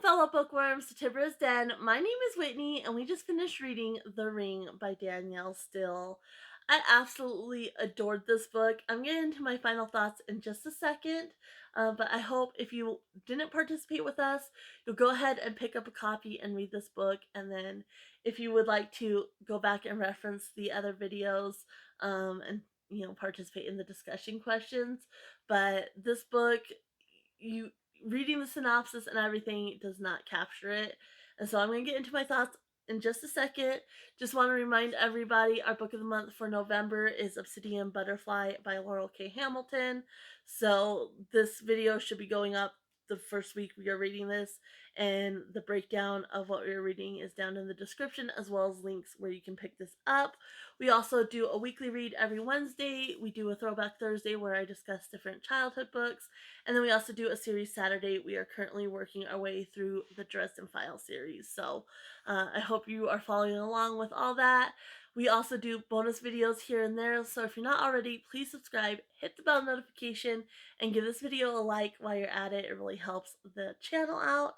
fellow bookworms, Tibra's Den. My name is Whitney, and we just finished reading The Ring by Danielle Steel. I absolutely adored this book. I'm getting into my final thoughts in just a second, but I hope if you didn't participate with us, you'll go ahead and pick up a copy and read this book. And then, if you would like to go back and reference the other videos and participate in the discussion questions, but this book, you reading the synopsis and everything does not capture it. And so I'm going to get into my thoughts in just a second. Just want to remind everybody our book of the month for November is Obsidian Butterfly by Laurell K. Hamilton. So this video should be going up the first week we are reading this, and the breakdown of what we are reading is down in the description, as well as links where you can pick this up. We also do a weekly read every Wednesday. We do a Throwback Thursday where I discuss different childhood books, and then we also do a series Saturday. We are currently working our way through the Dresden Files series. So I hope you are following along with all that. We also do bonus videos here and there. So if you're not already, please subscribe, hit the bell notification, and give this video a like while you're at it. It really helps the channel out.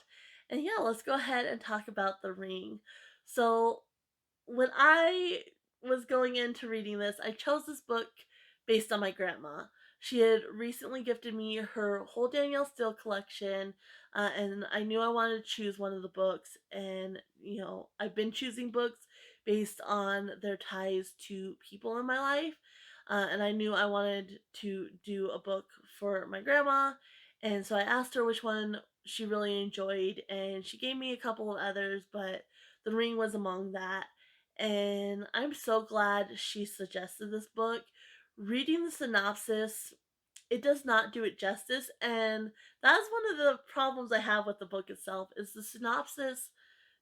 And yeah, let's go ahead and talk about The Ring. So when I was going into reading this, I chose this book based on my grandma. She had recently gifted me her whole Danielle Steel collection, and I knew I wanted to choose one of the books. And, I've been choosing books based on their ties to people in my life. And I knew I wanted to do a book for my grandma. And so I asked her which one she really enjoyed, and she gave me a couple of others, but The Ring was among that. And I'm so glad she suggested this book. Reading the synopsis, it does not do it justice, and that's one of the problems I have with the book itself is the synopsis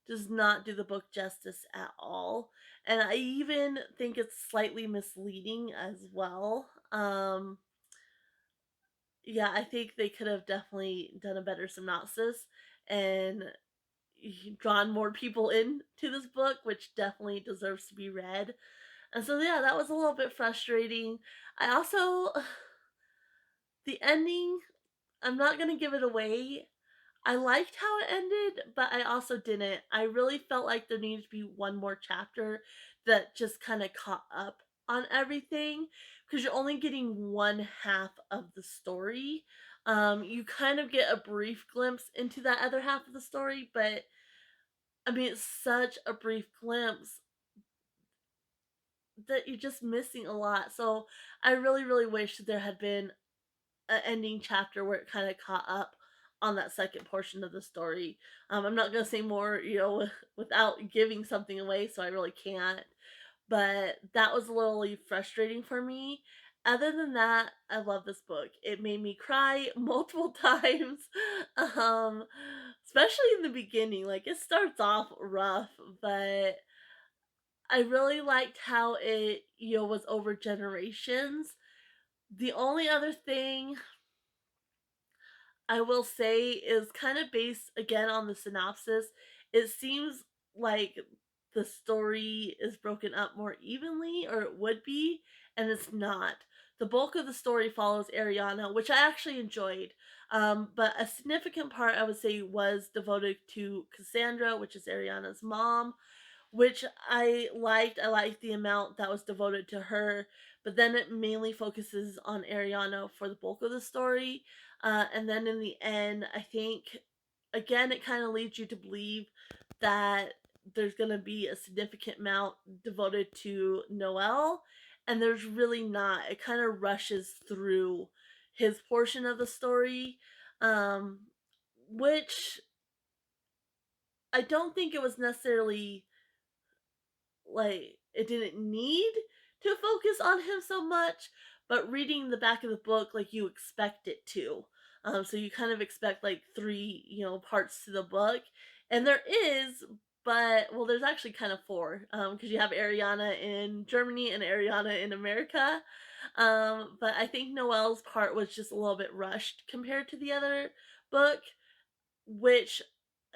does not do the book justice at all. And I even think it's slightly misleading as well. Yeah, I think they could have definitely done a better synopsis and drawn more people into this book, which definitely deserves to be read. And so yeah, that was a little bit frustrating. I also the ending, I'm not going to give it away. I liked how it ended, but I also didn't. I really felt like there needed to be one more chapter that just kind of caught up on everything, because you're only getting one half of the story. You kind of get a brief glimpse into that other half of the story, but I mean, it's such a brief glimpse that you're just missing a lot. So I really, really wish there had been an ending chapter where it kind of caught up on that second portion of the story. I'm not gonna say more, without giving something away, so I really can't. But that was a little frustrating for me. Other than that, I love this book. It made me cry multiple times, um, especially in the beginning. Like it starts off rough, but I really liked how it, was over generations. The only other thing I will say is kind of based again on the synopsis. It seems like the story is broken up more evenly, or it would be, and it's not. The bulk of the story follows Ariana, which I actually enjoyed. But a significant part I would say was devoted to Cassandra, which is Ariana's mom, which I liked. I liked the amount that was devoted to her, but then it mainly focuses on Ariana for the bulk of the story. And then in the end, I think, again, it kind of leads you to believe that there's going to be a significant amount devoted to Noel, and there's really not. It kind of rushes through his portion of the story, um, which I don't think it was necessarily like it didn't need to focus on him so much, but reading the back of the book, like you expect it to. So you kind of expect like three, parts to the book, and there is, but well, there's actually kind of four, because you have Ariana in Germany and Ariana in America. But I think Noelle's part was just a little bit rushed compared to the other book, which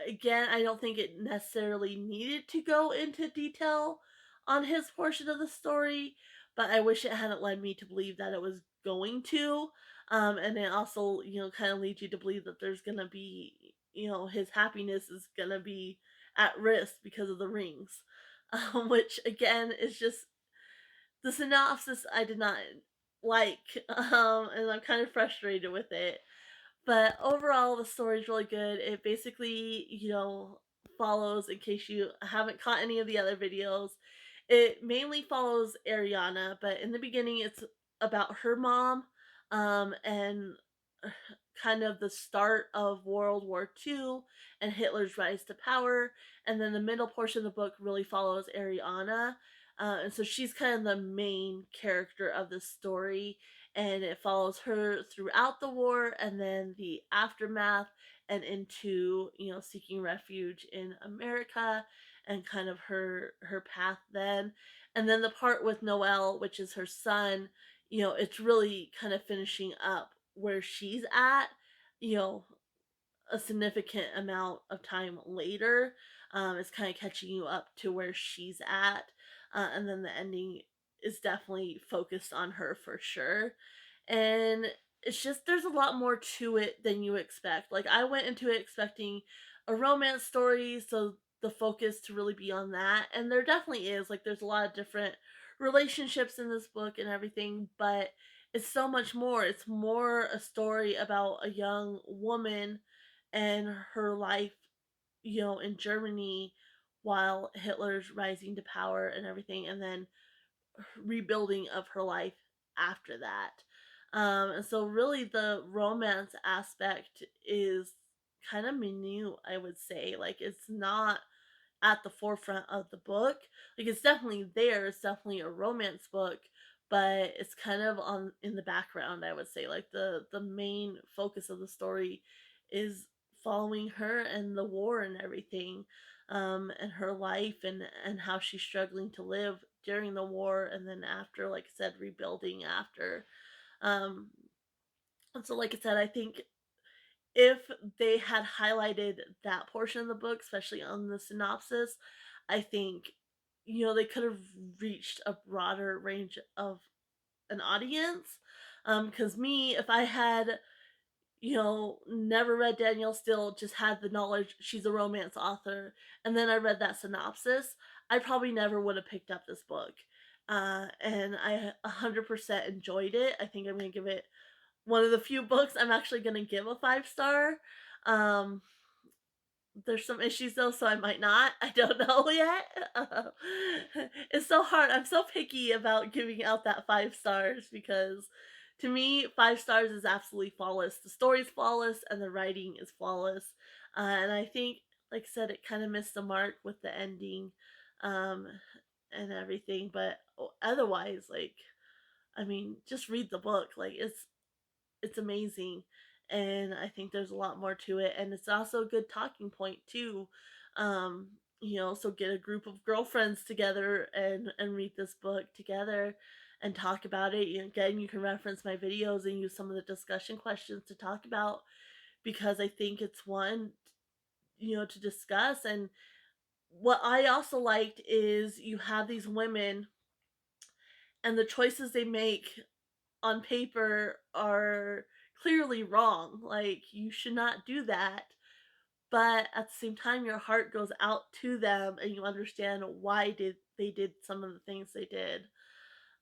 again, I don't think it necessarily needed to go into detail on his portion of the story, but I wish it hadn't led me to believe that it was going to. And it also, kind of leads you to believe that there's going to be his happiness is gonna be at risk because of the rings. Which again is just the synopsis I did not like, and I'm kind of frustrated with it. But overall, the story's really good. It basically, follows, in case you haven't caught any of the other videos, it mainly follows Ariana, but in the beginning, it's about her mom, and kind of the start of World War II and Hitler's rise to power. And then the middle portion of the book really follows Ariana. And so she's kind of the main character of the story, and it follows her throughout the war and then the aftermath and into seeking refuge in America and kind of her path then. And then the part with Noelle, which is her son, it's really kind of finishing up where she's at, you know a significant amount of time later. It's kind of catching you up to where she's at, and then the ending is definitely focused on her for sure. And it's just there's a lot more to it than you expect. Like I went into it expecting a romance story, so the focus to really be on that, and there definitely is. Like there's a lot of different relationships in this book and everything, but it's so much more. It's more a story about a young woman and her life, in Germany while Hitler's rising to power and everything, and then rebuilding of her life after that. And so, really, the romance aspect is kind of minute, I would say. Like, it's not at the forefront of the book. Like it's definitely there. It's definitely a romance book, but it's kind of on in the background. I would say like the main focus of the story is following her and the war and everything, and her life and how she's struggling to live during the war and then after, like I said, rebuilding after. Um, and so, like I said, I think if they had highlighted that portion of the book, especially on the synopsis, I think they could have reached a broader range of an audience. Because me, if I had never read Danielle Steel, just had the knowledge she's a romance author, and then I read that synopsis, I probably never would have picked up this book. And I 100% enjoyed it. I think I'm gonna give it one of the few books I'm actually gonna give a 5 star. Um, there's some issues though, so I might not. I don't know yet. It's so hard. I'm so picky about giving out that 5 stars because to me, 5 stars is absolutely flawless. The story's flawless and the writing is flawless. And I think, like I said, it kind of missed the mark with the ending, um, and everything. But otherwise, like, I mean, just read the book. Like, it's amazing, and I think there's a lot more to it, and it's also a good talking point too. um so get a group of girlfriends together and read this book together and talk about it. Again, you can reference my videos and use some of the discussion questions to talk about, because I think it's one to discuss. And what I also liked is you have these women and the choices they make on paper are clearly wrong. Like, you should not do that. But at the same time, your heart goes out to them and you understand why did some of the things they did.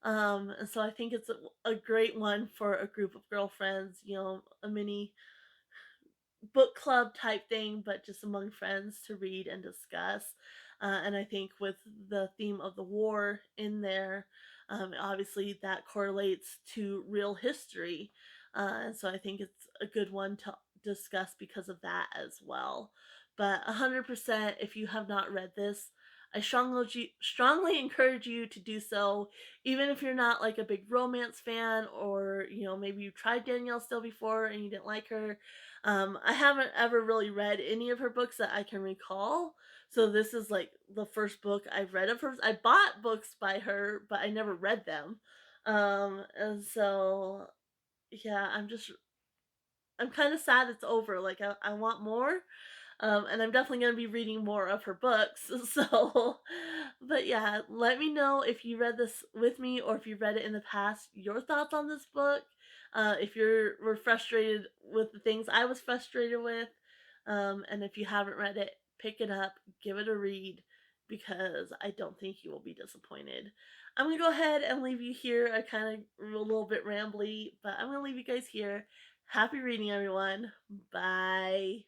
And so I think it's a great one for a group of girlfriends, a mini book club type thing, but just among friends to read and discuss. And I think with the theme of the war in there, obviously that correlates to real history. And so I think it's a good one to discuss because of that as well. But 100%, if you have not read this, I strongly encourage you to do so, even if you're not like a big romance fan, or maybe you tried Danielle Steel before and you didn't like her. I haven't ever really read any of her books that I can recall. So this is like the first book I've read of hers. I bought books by her, but I never read them. And so yeah, I'm kind of sad it's over. Like I want more. And I'm definitely going to be reading more of her books. So, but yeah, let me know if you read this with me or if you read it in the past, your thoughts on this book. If were frustrated with the things I was frustrated with, And if you haven't read it, pick it up, give it a read, because I don't think you will be disappointed. I'm gonna go ahead and leave you here. I kind of a little bit rambly, but I'm gonna leave you guys here. Happy reading, everyone. Bye.